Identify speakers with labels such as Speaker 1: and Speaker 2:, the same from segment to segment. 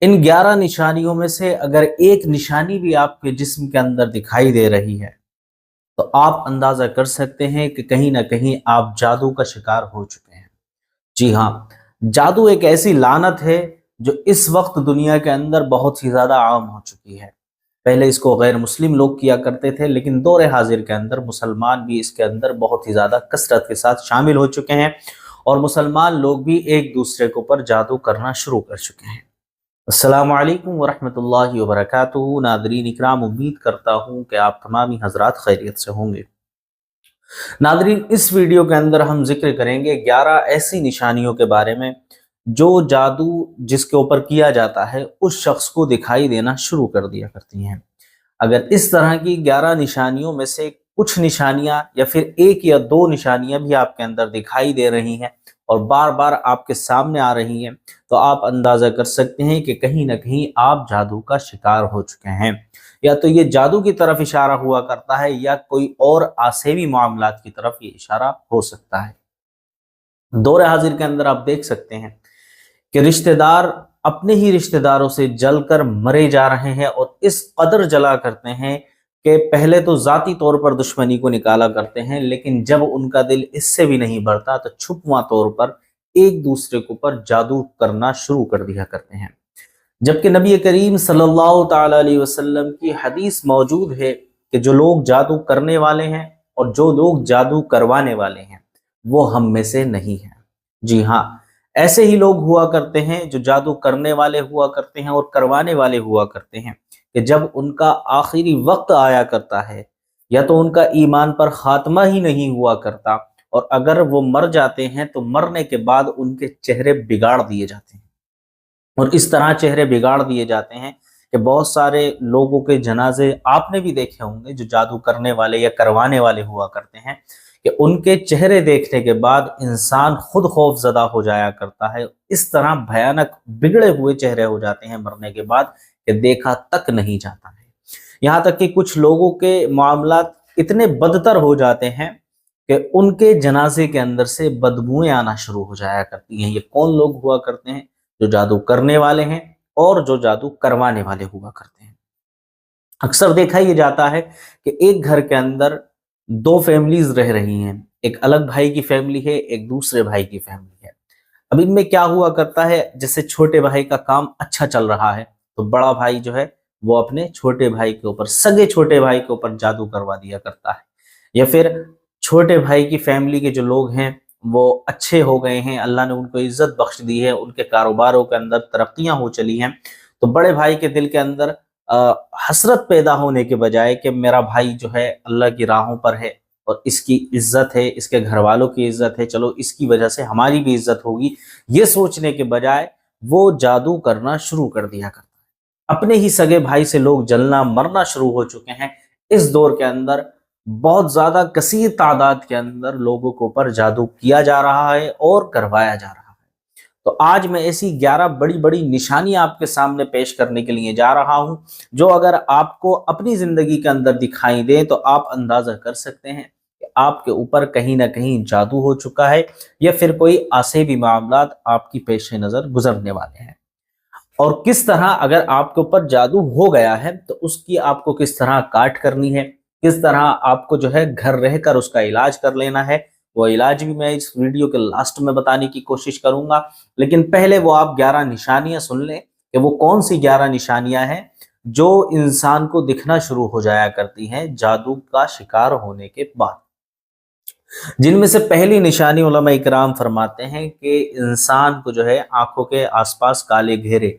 Speaker 1: ان 11 نشانیوں میں سے اگر ایک نشانی بھی آپ کے جسم کے اندر دکھائی دے رہی ہے تو آپ اندازہ کر سکتے ہیں کہ کہیں نہ کہیں آپ جادو کا شکار ہو چکے ہیں۔ جی ہاں، جادو ایک ایسی لعنت ہے جو اس وقت دنیا کے اندر بہت ہی زیادہ عام ہو چکی ہے۔ پہلے اس کو غیر مسلم لوگ کیا کرتے تھے، لیکن دور حاضر کے اندر مسلمان بھی اس کے اندر بہت ہی زیادہ کثرت کے ساتھ شامل ہو چکے ہیں، اور مسلمان لوگ بھی ایک دوسرے کے اوپر جادو کرنا شروع کر چکے ہیں۔ السلام علیکم ورحمۃ اللہ وبرکاتہ۔ ناظرین اکرام، امید کرتا ہوں کہ آپ تمامی حضرات خیریت سے ہوں گے۔ ناظرین، اس ویڈیو کے اندر ہم ذکر کریں گے 11 ایسی نشانیوں کے بارے میں جو جادو جس کے اوپر کیا جاتا ہے اس شخص کو دکھائی دینا شروع کر دیا کرتی ہیں۔ اگر اس طرح کی 11 نشانیوں میں سے کچھ نشانیاں یا پھر ایک یا دو نشانیاں بھی آپ کے اندر دکھائی دے رہی ہیں اور بار بار آپ کے سامنے آ رہی ہیں تو آپ اندازہ کر سکتے ہیں کہ کہیں نہ کہیں آپ جادو کا شکار ہو چکے ہیں، یا تو یہ جادو کی طرف اشارہ ہوا کرتا ہے یا کوئی اور آسیوی معاملات کی طرف یہ اشارہ ہو سکتا ہے۔ دور حاضر کے اندر آپ دیکھ سکتے ہیں کہ رشتہ دار اپنے ہی رشتہ داروں سے جل کر مرے جا رہے ہیں، اور اس قدر جلا کرتے ہیں کہ پہلے تو ذاتی طور پر دشمنی کو نکالا کرتے ہیں، لیکن جب ان کا دل اس سے بھی نہیں بھرتا تو چھپواں طور پر ایک دوسرے کے اوپر جادو کرنا شروع کر دیا کرتے ہیں۔ جبکہ نبی کریم صلی اللہ تعالی علیہ وسلم کی حدیث موجود ہے کہ جو لوگ جادو کرنے والے ہیں اور جو لوگ جادو کروانے والے ہیں وہ ہم میں سے نہیں ہیں۔ جی ہاں، ایسے ہی لوگ ہوا کرتے ہیں جو جادو کرنے والے ہوا کرتے ہیں اور کروانے والے ہوا کرتے ہیں کہ جب ان کا آخری وقت آیا کرتا ہے یا تو ان کا ایمان پر خاتمہ ہی نہیں ہوا کرتا، اور اگر وہ مر جاتے ہیں تو مرنے کے بعد ان کے چہرے بگاڑ دیے جاتے ہیں، اور اس طرح چہرے بگاڑ دیے جاتے ہیں کہ بہت سارے لوگوں کے جنازے آپ نے بھی دیکھے ہوں گے جو جادو کرنے والے یا کروانے والے ہوا کرتے ہیں، کہ ان کے چہرے دیکھنے کے بعد انسان خود خوف زدہ ہو جایا کرتا ہے۔ اس طرح بھیانک بگڑے ہوئے چہرے ہو جاتے ہیں مرنے کے بعد کہ دیکھا تک نہیں جاتا ہے۔ یہاں تک کہ کچھ لوگوں کے معاملات اتنے بدتر ہو جاتے ہیں کہ ان کے جنازے کے اندر سے بدبوئیں آنا شروع ہو جایا کرتی ہیں۔ یہ کون لوگ ہوا کرتے ہیں؟ جو جادو کرنے والے ہیں اور جو جادو کروانے والے ہوا کرتے ہیں۔ اکثر دیکھا یہ جاتا ہے کہ ایک گھر کے اندر دو فیملیز رہ رہی ہیں، ایک الگ بھائی کی فیملی ہے، ایک دوسرے بھائی کی فیملی ہے۔ اب ان میں کیا ہوا کرتا ہے، جیسے چھوٹے بھائی کا کام اچھا چل رہا ہے تو بڑا بھائی جو ہے وہ اپنے چھوٹے بھائی کے اوپر، سگے چھوٹے بھائی کے اوپر جادو کروا دیا کرتا ہے، یا پھر چھوٹے بھائی کی فیملی کے جو لوگ ہیں وہ اچھے ہو گئے ہیں، اللہ نے ان کو عزت بخش دی ہے، ان کے کاروباروں کے اندر ترقیاں ہو چلی ہیں، تو بڑے بھائی کے دل کے اندر حسرت پیدا ہونے کے بجائے کہ میرا بھائی جو ہے اللہ کی راہوں پر ہے اور اس کی عزت ہے، اس کے گھر والوں کی عزت ہے، چلو اس کی وجہ سے ہماری بھی عزت ہوگی، یہ سوچنے کے بجائے وہ جادو کرنا شروع کر دیا کرتا ہے۔ اپنے ہی سگے بھائی سے لوگ جلنا مرنا شروع ہو چکے ہیں۔ اس دور کے اندر بہت زیادہ کثیر تعداد کے اندر لوگوں کے اوپر جادو کیا جا رہا ہے اور کروایا جا رہا ہے۔ تو آج میں ایسی 11 بڑی بڑی نشانیاں آپ کے سامنے پیش کرنے کے لیے جا رہا ہوں جو اگر آپ کو اپنی زندگی کے اندر دکھائی دیں تو آپ اندازہ کر سکتے ہیں کہ آپ کے اوپر کہیں نہ کہیں جادو ہو چکا ہے، یا پھر کوئی آسیبی معاملات آپ کی پیش نظر گزرنے والے ہیں۔ اور کس طرح اگر آپ کے اوپر جادو ہو گیا ہے تو اس کی آپ کو کس طرح کاٹ کرنی ہے، کس طرح آپ کو جو ہے گھر رہ کر اس کا علاج کر لینا ہے، وہ علاج بھی میں اس ویڈیو کے لاسٹ میں بتانے کی کوشش کروں گا۔ لیکن پہلے وہ آپ 11 نشانیاں سن لیں کہ وہ کون سی 11 نشانیاں ہیں جو انسان کو دکھنا شروع ہو جایا کرتی ہیں جادو کا شکار ہونے کے بعد۔ جن میں سے پہلی نشانی علماء اکرام فرماتے ہیں کہ انسان کو جو ہے آنکھوں کے آس پاس کالے گھیرے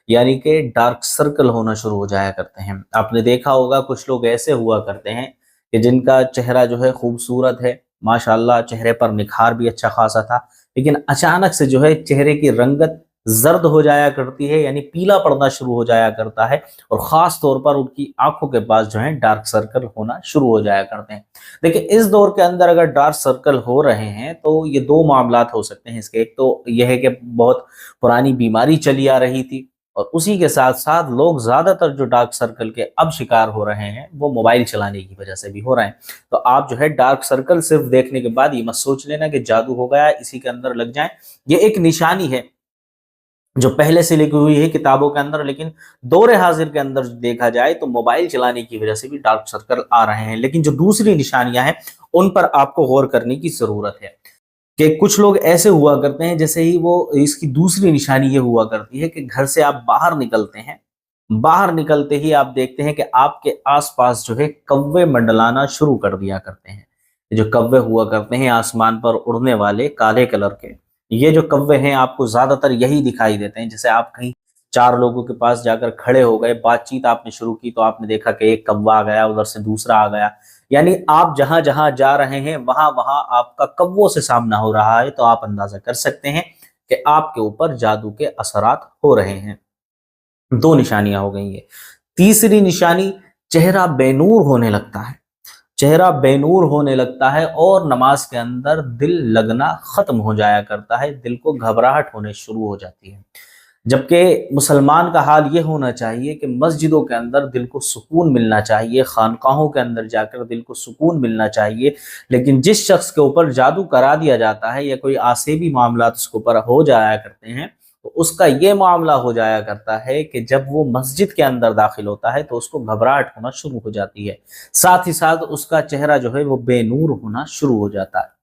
Speaker 1: یعنی کہ ڈارک سرکل ہونا شروع ہو جایا کرتے ہیں۔ آپ نے دیکھا ہوگا کچھ لوگ ایسے ہوا کرتے ہیں کہ جن کا چہرہ جو ہے خوبصورت ہے، ماشاءاللہ چہرے پر نکھار بھی اچھا خاصا تھا، لیکن اچانک سے جو ہے چہرے کی رنگت زرد ہو جایا کرتی ہے، یعنی پیلا پڑنا شروع ہو جایا کرتا ہے، اور خاص طور پر ان کی آنکھوں کے پاس جو ہے ڈارک سرکل ہونا شروع ہو جایا کرتے ہیں۔ دیکھیں اس دور کے اندر اگر ڈارک سرکل ہو رہے ہیں تو یہ دو معاملات ہو سکتے ہیں۔ اس کے ایک تو یہ ہے کہ بہت پرانی بیماری چلی آ رہی تھی، اور اسی کے ساتھ ساتھ لوگ زیادہ تر جو ڈارک سرکل کے اب شکار ہو رہے ہیں وہ موبائل چلانے کی وجہ سے بھی ہو رہے ہیں۔ تو آپ جو ہے ڈارک سرکل صرف دیکھنے کے بعد یہ مت سوچ لینا کہ جادو ہو گیا اسی کے اندر لگ جائیں، یہ ایک نشانی ہے جو پہلے سے لکھی ہوئی ہے کتابوں کے اندر، لیکن دور حاضر کے اندر دیکھا جائے تو موبائل چلانے کی وجہ سے بھی ڈارک سرکل آ رہے ہیں۔ لیکن جو دوسری نشانیاں ہیں ان پر آپ کو غور کرنے کی ضرورت ہے کہ کچھ لوگ ایسے ہوا کرتے ہیں، جیسے ہی وہ اس کی دوسری نشانی یہ ہوا کرتی ہے کہ گھر سے آپ باہر نکلتے ہیں، باہر نکلتے ہی آپ دیکھتے ہیں کہ آپ کے آس پاس جو ہے کوے منڈلانا شروع کر دیا کرتے ہیں۔ جو کوے ہوا کرتے ہیں آسمان پر اڑنے والے کالے کلر کے، یہ جو کوے ہیں آپ کو زیادہ تر یہی دکھائی دیتے ہیں۔ جیسے آپ کہیں چار لوگوں کے پاس جا کر کھڑے ہو گئے، بات چیت آپ نے شروع کی تو آپ نے دیکھا کہ ایک کوا آ گیا، ادھر سے دوسرا آ گیا، یعنی آپ جہاں جہاں جا رہے ہیں وہاں وہاں آپ کا کووں سے سامنا ہو رہا ہے، تو آپ اندازہ کر سکتے ہیں کہ آپ کے اوپر جادو کے اثرات ہو رہے ہیں۔ دو نشانیاں ہو گئی ہیں۔ تیسری نشانی، چہرہ بے نور ہونے لگتا ہے، چہرہ بے نور ہونے لگتا ہے اور نماز کے اندر دل لگنا ختم ہو جایا کرتا ہے، دل کو گھبراہٹ ہونے شروع ہو جاتی ہے۔ جبکہ مسلمان کا حال یہ ہونا چاہیے کہ مسجدوں کے اندر دل کو سکون ملنا چاہیے، خانقاہوں کے اندر جا کر دل کو سکون ملنا چاہیے، لیکن جس شخص کے اوپر جادو کرا دیا جاتا ہے یا کوئی آسیبی معاملات اس کے اوپر ہو جایا کرتے ہیں، تو اس کا یہ معاملہ ہو جایا کرتا ہے کہ جب وہ مسجد کے اندر داخل ہوتا ہے تو اس کو گھبراہٹ ہونا شروع ہو جاتی ہے، ساتھ ہی ساتھ اس کا چہرہ جو ہے وہ بے نور ہونا شروع ہو جاتا ہے۔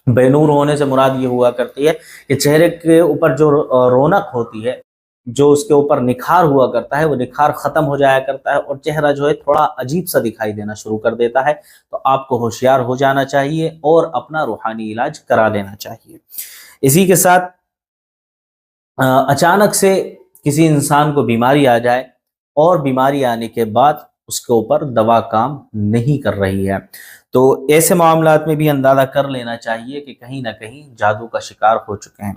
Speaker 1: بے نور ہونے سے مراد یہ ہوا کرتی ہے کہ چہرے کے اوپر جو رونق ہوتی ہے، جو اس کے اوپر نکھار ہوا کرتا ہے، وہ نکھار ختم ہو جایا کرتا ہے اور چہرہ جو ہے تھوڑا عجیب سا دکھائی دینا شروع کر دیتا ہے۔ تو آپ کو ہوشیار ہو جانا چاہیے اور اپنا روحانی علاج کرا لینا چاہیے۔ اسی کے ساتھ اچانک سے کسی انسان کو بیماری آ جائے اور بیماری آنے کے بعد اس کے اوپر دوا کام نہیں کر رہی ہے، تو ایسے معاملات میں بھی اندازہ کر لینا چاہیے کہ کہیں نہ کہیں جادو کا شکار ہو چکے ہیں۔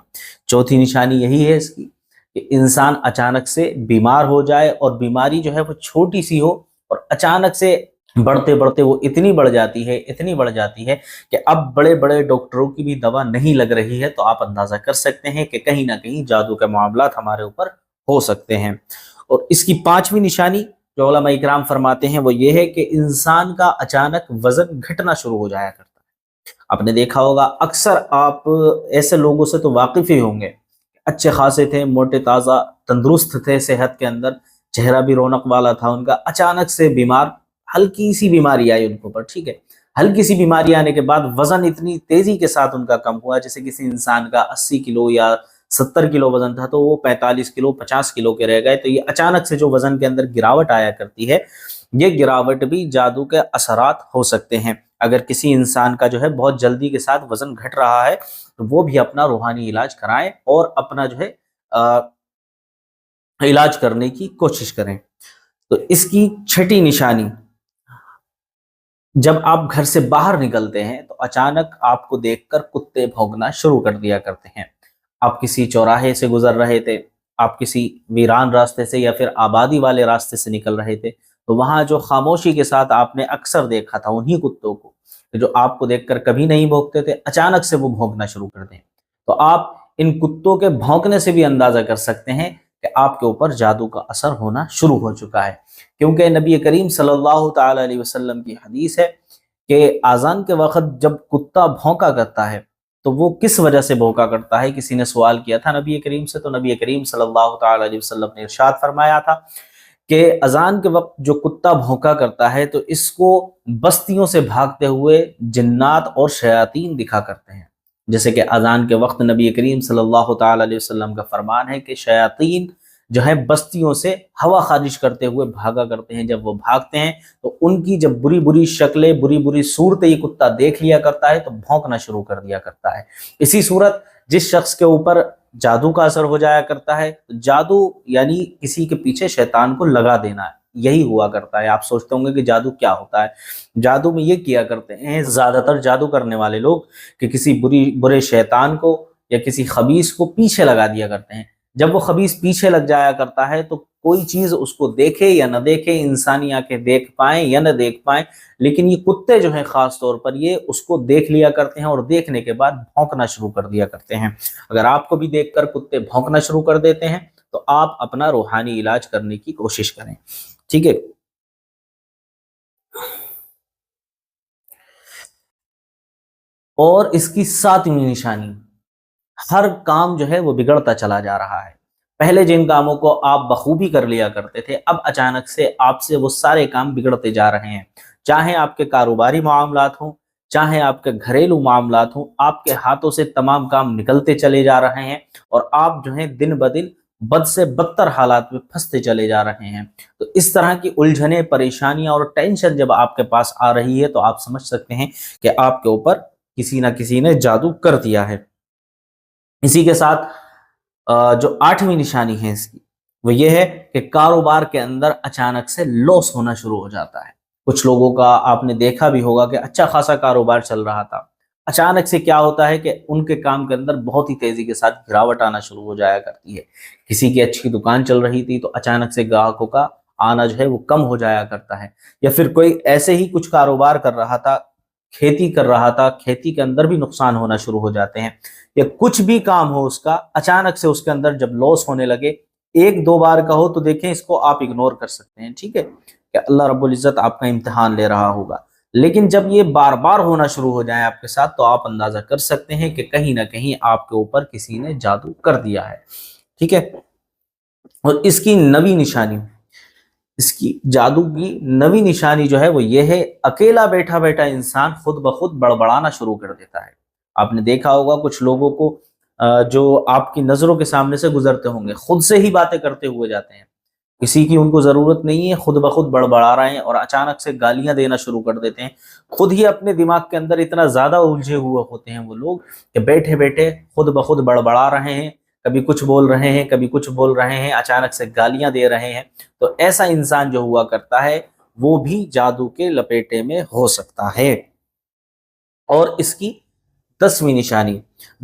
Speaker 1: چوتھی نشانی یہی ہے اس کی کہ انسان اچانک سے بیمار ہو جائے اور بیماری جو ہے وہ چھوٹی سی ہو اور اچانک سے بڑھتے بڑھتے وہ اتنی بڑھ جاتی ہے، اتنی بڑھ جاتی ہے کہ اب بڑے بڑے ڈاکٹروں کی بھی دوا نہیں لگ رہی ہے، تو آپ اندازہ کر سکتے ہیں کہ کہیں نہ کہیں جادو کے معاملات ہمارے اوپر ہو سکتے ہیں۔ اور اس کی پانچویں نشانی جو علماء اکرام فرماتے ہیں وہ یہ ہے کہ انسان کا اچانک وزن گھٹنا شروع ہو جایا کرتا ہے۔ آپ نے دیکھا ہوگا اکثر آپ ایسے لوگوں سے تو واقف ہی ہوں گے، اچھے خاصے تھے، موٹے تازہ تندرست تھے، صحت کے اندر چہرہ بھی رونق والا تھا ان کا، اچانک سے بیمار، ہلکی سی بیماری آئی ان کے اوپر، ٹھیک ہے، ہلکی سی بیماری آنے کے بعد وزن اتنی تیزی کے ساتھ ان کا کم ہوا، جیسے کسی انسان کا 80 کلو یا 70 کلو وزن تھا تو وہ 45 کلو 50 کلو کے رہ گئے۔ تو یہ اچانک سے جو وزن کے اندر گراوٹ آیا کرتی ہے، یہ گراوٹ بھی جادو کے اثرات ہو سکتے ہیں۔ اگر کسی انسان کا جو ہے بہت جلدی کے ساتھ وزن گھٹ رہا ہے تو وہ بھی اپنا روحانی علاج کرائیں اور اپنا جو ہے علاج کرنے کی کوشش کریں۔ تو اس کی چھٹی نشانی، جب آپ گھر سے باہر نکلتے ہیں تو اچانک آپ کو دیکھ کر کتے بھونکنا شروع کر دیا کرتے ہیں۔ آپ کسی چوراہے سے گزر رہے تھے، آپ کسی ویران راستے سے یا پھر آبادی والے راستے سے نکل رہے تھے، تو وہاں جو خاموشی کے ساتھ آپ نے اکثر دیکھا تھا انہی کتوں کو، جو آپ کو دیکھ کر کبھی نہیں بھونکتے تھے، اچانک سے وہ بھونکنا شروع کر دیں، تو آپ ان کتوں کے بھونکنے سے بھی اندازہ کر سکتے ہیں کہ آپ کے اوپر جادو کا اثر ہونا شروع ہو چکا ہے۔ کیونکہ نبی کریم صلی اللہ تعالی علیہ وسلم کی حدیث ہے کہ اذان کے وقت جب کتا بھونکا کرتا ہے تو وہ کس وجہ سے بھونکا کرتا ہے، کسی نے سوال کیا تھا نبی کریم سے، تو نبی کریم صلی اللہ تعالی علیہ وسلم نے ارشاد فرمایا تھا کہ اذان کے وقت جو کتا بھونکا کرتا ہے تو اس کو بستیوں سے بھاگتے ہوئے جنات اور شیاطین دکھا کرتے ہیں۔ جیسے کہ اذان کے وقت نبی کریم صلی اللہ تعالی علیہ وسلم کا فرمان ہے کہ شیاطین جو ہے بستیوں سے ہوا خارج کرتے ہوئے بھاگا کرتے ہیں، جب وہ بھاگتے ہیں تو ان کی جب بری بری شکلیں، بری بری صورتیں یہ کتا دیکھ لیا کرتا ہے تو بھونکنا شروع کر دیا کرتا ہے۔ اسی صورت جس شخص کے اوپر جادو کا اثر ہو جایا کرتا ہے، جادو یعنی کسی کے پیچھے شیطان کو لگا دینا ہے، یہی ہوا کرتا ہے۔ آپ سوچتے ہوں گے کہ جادو کیا ہوتا ہے؟ جادو میں یہ کیا کرتے ہیں زیادہ تر جادو کرنے والے لوگ کہ کسی برے شیطان کو یا کسی خبیث کو پیچھے لگا دیا کرتے ہیں۔ جب وہ خبیث پیچھے لگ جایا کرتا ہے تو کوئی چیز اس کو دیکھے یا نہ دیکھے، انسانی آنکھیں دیکھ پائیں یا نہ دیکھ پائیں، لیکن یہ کتے جو ہیں خاص طور پر یہ اس کو دیکھ لیا کرتے ہیں اور دیکھنے کے بعد بھونکنا شروع کر دیا کرتے ہیں۔ اگر آپ کو بھی دیکھ کر کتے بھونکنا شروع کر دیتے ہیں تو آپ اپنا روحانی علاج کرنے کی کوشش کریں، ٹھیک ہے۔ اور اس کی ساتویں نشانی ہر کام جو ہے وہ بگڑتا چلا جا رہا ہے۔ پہلے جن کاموں کو آپ بخوبی کر لیا کرتے تھے، اب اچانک سے آپ سے وہ سارے کام بگڑتے جا رہے ہیں، چاہے آپ کے کاروباری معاملات ہوں، چاہے آپ کے گھریلو معاملات ہوں، آپ کے ہاتھوں سے تمام کام نکلتے چلے جا رہے ہیں، اور آپ جو ہیں دن بدن بد سے بدتر حالات میں پھنستے چلے جا رہے ہیں۔ تو اس طرح کی الجھنیں، پریشانیاں اور ٹینشن جب آپ کے پاس آ رہی ہے، تو آپ سمجھ سکتے ہیں کہ آپ کے اوپر کسی نہ کسی نے جادو کر دیا ہے۔ اسی کے ساتھ جو 8ویں نشانی ہے اس کی، وہ یہ ہے کہ کاروبار کے اندر اچانک سے لاس ہونا شروع ہو جاتا ہے۔ کچھ لوگوں کا آپ نے دیکھا بھی ہوگا کہ اچھا خاصا کاروبار چل رہا تھا، اچانک سے کیا ہوتا ہے کہ ان کے کام کے اندر بہت ہی تیزی کے ساتھ گراوٹ آنا شروع ہو جایا کرتی ہے۔ کسی کی اچھی دکان چل رہی تھی تو اچانک سے گاہکوں کا آنا جو ہے وہ کم ہو جایا کرتا ہے، یا پھر کوئی ایسے ہی کچھ کاروبار کر رہا تھا، کھیتی کر رہا تھا، کھیتی کے اندر بھی نقصان ہونا شروع ہو جاتے ہیں، یا کچھ بھی کام ہو اس کا، اچانک سے اس کے اندر جب لاس ہونے لگے، ایک دو بار کا ہو تو دیکھیں اس کو آپ اگنور کر سکتے ہیں، ٹھیک ہے، کہ اللہ رب العزت آپ کا امتحان لے رہا ہوگا۔ لیکن جب یہ بار بار ہونا شروع ہو جائے آپ کے ساتھ، تو آپ اندازہ کر سکتے ہیں کہ کہیں نہ کہیں آپ کے اوپر کسی نے جادو کر دیا ہے، ٹھیک ہے۔ اور اس کی نویں نشانی، اس کی جادو کی نویں نشانی جو ہے وہ یہ ہے، اکیلا بیٹھا بیٹھا انسان خود بخود بڑبڑانا شروع کر دیتا ہے۔ آپ نے دیکھا ہوگا کچھ لوگوں کو جو آپ کی نظروں کے سامنے سے گزرتے ہوں گے، خود سے ہی باتیں کرتے ہوئے جاتے ہیں، کسی کی ان کو ضرورت نہیں ہے، خود بخود بڑبڑا رہے ہیں، اور اچانک سے گالیاں دینا شروع کر دیتے ہیں۔ خود ہی اپنے دماغ کے اندر اتنا زیادہ الجھے ہوئے ہوتے ہیں وہ لوگ کہ بیٹھے بیٹھے خود بخود بڑبڑا رہے ہیں، کبھی کچھ بول رہے ہیں، کبھی کچھ بول رہے ہیں، اچانک سے گالیاں دے رہے ہیں۔ تو ایسا انسان جو ہوا کرتا ہے وہ بھی جادو کے لپیٹے میں ہو سکتا ہے۔ اور اس کی 10ویں نشانی،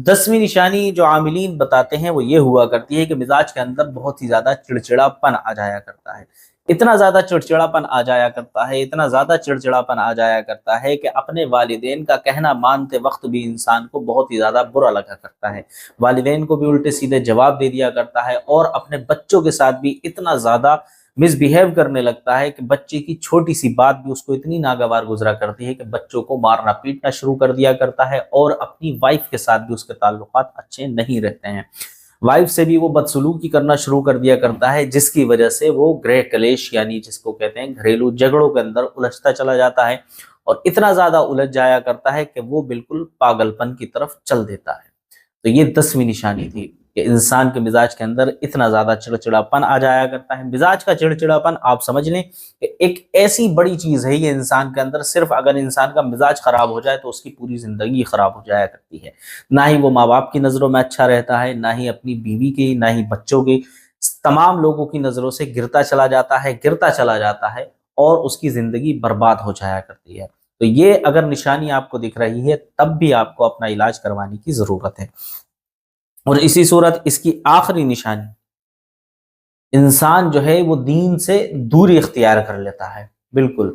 Speaker 1: 10ویں نشانی جو عاملین بتاتے ہیں وہ یہ ہوا کرتی ہے کہ مزاج کے اندر بہت ہی زیادہ چڑچڑاپن آ جایا کرتا ہے۔ اتنا زیادہ چڑچڑاپن آ جایا کرتا ہے، اتنا زیادہ چڑچڑاپن آ جایا کرتا ہے کہ اپنے والدین کا کہنا مانتے وقت بھی انسان کو بہت ہی زیادہ برا لگا کرتا ہے، والدین کو بھی الٹے سیدھے جواب دے دیا کرتا ہے، اور اپنے بچوں کے ساتھ بھی اتنا زیادہ مس بہیو کرنے لگتا ہے کہ بچے کی چھوٹی سی بات بھی اس کو اتنی ناگوار گزرا کرتی ہے کہ بچوں کو مارنا پیٹنا شروع کر دیا کرتا ہے، اور اپنی وائف کے ساتھ بھی اس کے تعلقات اچھے نہیں رہتے ہیں، وائف سے بھی وہ بدسلوکی کرنا شروع کر دیا کرتا ہے، جس کی وجہ سے وہ گرہ کلیش یعنی جس کو کہتے ہیں گھریلو جھگڑوں کے اندر الجھتا چلا جاتا ہے، اور اتنا زیادہ الجھ جایا کرتا ہے کہ وہ بالکل پاگل پن کی طرف چل دیتا ہے۔ تو یہ 10ویں نشانی تھی کہ انسان کے مزاج کے اندر اتنا زیادہ چڑچڑاپن آ جایا کرتا ہے۔ مزاج کا چڑچڑاپن آپ سمجھ لیں کہ ایک ایسی بڑی چیز ہے یہ انسان کے اندر، صرف اگر انسان کا مزاج خراب ہو جائے تو اس کی پوری زندگی خراب ہو جایا کرتی ہے، نہ ہی وہ ماں باپ کی نظروں میں اچھا رہتا ہے، نہ ہی اپنی بیوی کی، نہ ہی بچوں کی، تمام لوگوں کی نظروں سے گرتا چلا جاتا ہے، گرتا چلا جاتا ہے، اور اس کی زندگی برباد ہو جایا کرتی ہے۔ تو یہ اگر نشانی آپ کو دکھ رہی ہے تب بھی آپ کو اپنا علاج کروانے کی ضرورت ہے۔ اور اسی صورت اس کی آخری نشانی، انسان جو ہے وہ دین سے دوری اختیار کر لیتا ہے۔ بالکل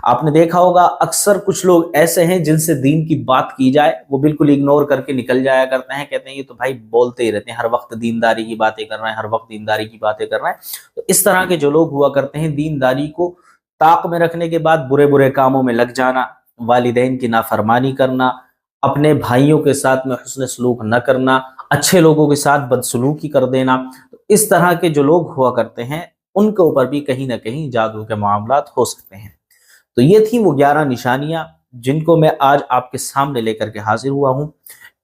Speaker 1: آپ نے دیکھا ہوگا اکثر کچھ لوگ ایسے ہیں جن سے دین کی بات کی جائے وہ بالکل اگنور کر کے نکل جایا کرتے ہیں، کہتے ہیں یہ تو بھائی بولتے ہی رہتے ہیں، ہر وقت دینداری کی باتیں کر رہے ہیں، ہر وقت دینداری کی باتیں کر رہے ہیں۔ تو اس طرح کے جو لوگ ہوا کرتے ہیں، دینداری کو طاق میں رکھنے کے بعد برے برے کاموں میں لگ جانا، والدین کی نافرمانی کرنا، اپنے بھائیوں کے ساتھ میں حسن سلوک نہ کرنا، اچھے لوگوں کے ساتھ بدسلوکی کر دینا، تو اس طرح کے جو لوگ ہوا کرتے ہیں ان کے اوپر بھی کہیں نہ کہیں جادو کے معاملات ہو سکتے ہیں۔ تو یہ تھی وہ 11 نشانیاں جن کو میں آج آپ کے سامنے لے کر کے حاضر ہوا ہوں۔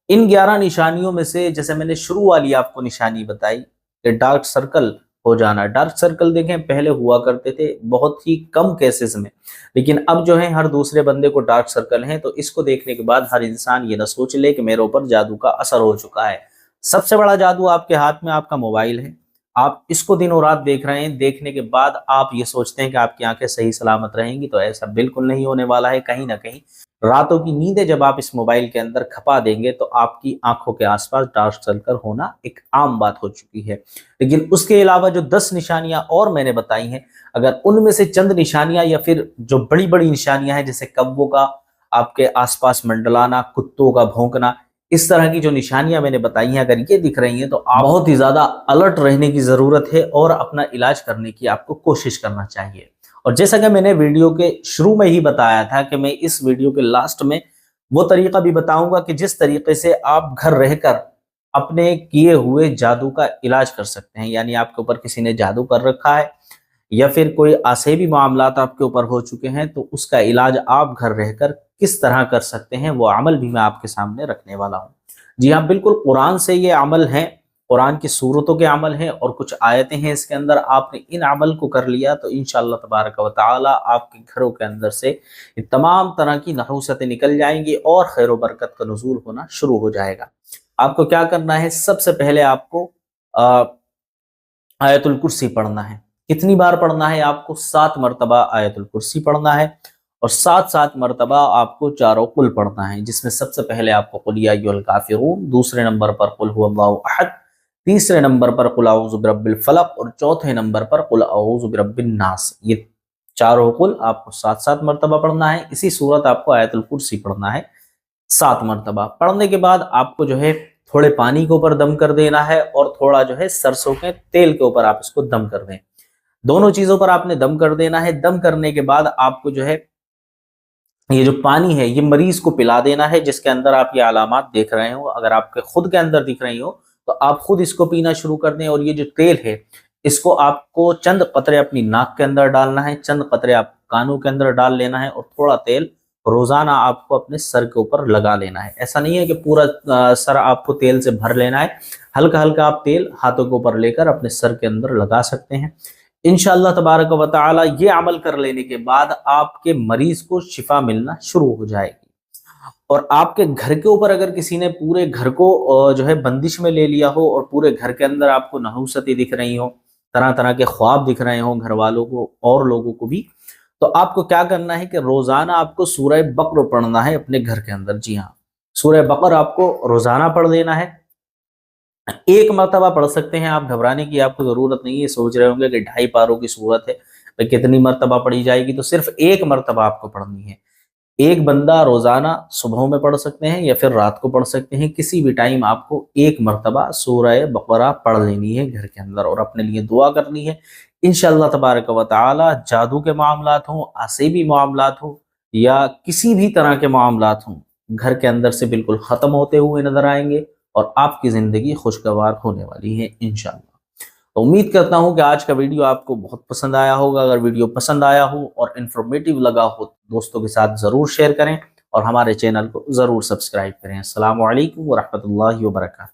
Speaker 1: ان 11 نشانیوں میں سے جیسے میں نے شروع والی آپ کو نشانی بتائی کہ ڈارک سرکل ہو جانا، ڈارک سرکل دیکھیں پہلے ہوا کرتے تھے بہت ہی کم کیسز میں، لیکن اب جو ہے ہر دوسرے بندے کو ڈارک سرکل ہیں، تو اس کو دیکھنے کے بعد ہر انسان یہ نہ سوچ لے کہ میرے اوپر جادو کا اثر ہو چکا ہے۔ سب سے بڑا جادو آپ کے ہاتھ میں آپ کا موبائل ہے، آپ اس کو دن اور رات دیکھ رہے ہیں، دیکھنے کے بعد آپ یہ سوچتے ہیں کہ آپ کی آنکھیں صحیح سلامت رہیں گی، تو ایسا بالکل نہیں ہونے والا ہے۔ کہیں نہ کہیں راتوں کی نیندیں جب آپ اس موبائل کے اندر کھپا دیں گے تو آپ کی آنکھوں کے آس پاس ڈارک سرکل ہونا ایک عام بات ہو چکی ہے۔ لیکن اس کے علاوہ جو 10 نشانیاں اور میں نے بتائی ہیں، اگر ان میں سے چند نشانیاں یا پھر جو بڑی بڑی نشانیاں ہیں جیسے کبوں کا آپ کے آس پاس منڈلانا، کتوں کا بھونکنا، اس طرح کی جو نشانیاں میں نے بتائی ہیں اگر یہ دکھ رہی ہیں تو آپ بہت ہی زیادہ الرٹ رہنے کی ضرورت ہے، اور اپنا علاج کرنے کی آپ کو کوشش کرنا چاہیے۔ اور جیسا کہ میں نے ویڈیو کے شروع میں ہی بتایا تھا کہ میں اس ویڈیو کے لاسٹ میں وہ طریقہ بھی بتاؤں گا کہ جس طریقے سے آپ گھر رہ کر اپنے کیے ہوئے جادو کا علاج کر سکتے ہیں، یعنی آپ کے اوپر کسی نے جادو کر رکھا ہے یا پھر کوئی آسیبی معاملات آپ کے اوپر ہو چکے ہیں، تو اس کا علاج آپ گھر رہ کر کس طرح کر سکتے ہیں وہ عمل بھی میں آپ کے سامنے رکھنے والا ہوں۔ جی ہاں، بالکل قرآن سے یہ عمل ہیں، قرآن کی صورتوں کے عمل ہیں اور کچھ آیتیں ہیں اس کے اندر، آپ نے ان عمل کو کر لیا تو انشاءاللہ تبارک و تعالی آپ کے گھروں کے اندر سے یہ تمام طرح کی نحوستیں نکل جائیں گی اور خیر و برکت کا نزول ہونا شروع ہو جائے گا۔ آپ کو کیا کرنا ہے؟ سب سے پہلے آپ کو آیت الکرسی پڑھنا ہے۔ کتنی بار پڑھنا ہے؟ آپ کو 7 مرتبہ آیت الکرسی پڑھنا ہے اور 7 مرتبہ آپ کو چاروں قل پڑھنا ہے، جس میں سب سے پہلے آپ کو قل یا ایھا الکافرون، دوسرے نمبر پر قل ھو اللہ احد، تیسرے نمبر پر قل اعوذ برب الفلق اور چوتھے نمبر پر قل اعوذ برب الناس۔ یہ چاروں قل آپ کو 7 مرتبہ پڑھنا ہے۔ اسی صورت آپ کو آیت الکرسی پڑھنا ہے 7 مرتبہ۔ پڑھنے کے بعد آپ کو جو ہے تھوڑے پانی کے اوپر دم کر دینا ہے اور تھوڑا جو ہے سرسوں کے تیل کے اوپر آپ اس کو دم کر دیں، دونوں چیزوں پر آپ نے دم کر دینا ہے۔ دم کرنے کے بعد آپ کو جو ہے یہ جو پانی ہے یہ مریض کو پلا دینا ہے، جس کے اندر آپ یہ علامات دیکھ رہے ہو، اگر آپ کے خود کے اندر دکھ رہی ہو تو آپ خود اس کو پینا شروع کر دیں۔ اور یہ جو تیل ہے اس کو آپ کو چند قطرے اپنی ناک کے اندر ڈالنا ہے، چند قطرے آپ کانوں کے اندر ڈال لینا ہے اور تھوڑا تیل روزانہ آپ کو اپنے سر کے اوپر لگا لینا ہے۔ ایسا نہیں ہے کہ پورا سر آپ کو تیل سے بھر لینا ہے، ہلکا ہلکا آپ تیل ہاتھوں کے اوپر لے کر اپنے سر کے اندر لگا سکتے ہیں۔ انشاءاللہ تبارک و تعالی یہ عمل کر لینے کے بعد آپ کے مریض کو شفا ملنا شروع ہو جائے گی۔ اور آپ کے گھر کے اوپر اگر کسی نے پورے گھر کو جو ہے بندش میں لے لیا ہو اور پورے گھر کے اندر آپ کو نحوستیں دکھ رہی ہوں، طرح طرح کے خواب دکھ رہے ہوں گھر والوں کو اور لوگوں کو بھی، تو آپ کو کیا کرنا ہے کہ روزانہ آپ کو سورہ بقرہ پڑھنا ہے اپنے گھر کے اندر۔ جی ہاں، سورہ بقرہ آپ کو روزانہ پڑھ دینا ہے۔ 1 مرتبہ پڑھ سکتے ہیں آپ، گھبرانے کی آپ کو ضرورت نہیں ہے۔ سوچ رہے ہوں گے کہ 2.5 پاروں کی صورت ہے تو کتنی مرتبہ پڑھی جائے گی، تو صرف 1 مرتبہ آپ کو پڑھنی ہے۔ ایک بندہ روزانہ صبحوں میں پڑھ سکتے ہیں یا پھر رات کو پڑھ سکتے ہیں، کسی بھی ٹائم آپ کو 1 مرتبہ سورہ بقرہ پڑھ لینی ہے گھر کے اندر اور اپنے لیے دعا کرنی ہے۔ انشاءاللہ تبارک و تعالی جادو کے معاملات ہوں، آسیبی معاملات ہوں یا کسی بھی طرح کے معاملات ہوں، گھر کے اندر سے بالکل ختم ہوتے ہوئے نظر آئیں گے اور آپ کی زندگی خوشگوار ہونے والی ہے انشاءاللہ۔ تو امید کرتا ہوں کہ آج کا ویڈیو آپ کو بہت پسند آیا ہوگا۔ اگر ویڈیو پسند آیا ہو اور انفارمیٹیو لگا ہو تو دوستوں کے ساتھ ضرور شیئر کریں اور ہمارے چینل کو ضرور سبسکرائب کریں۔ السلام علیکم ورحمۃ اللہ وبرکاتہ۔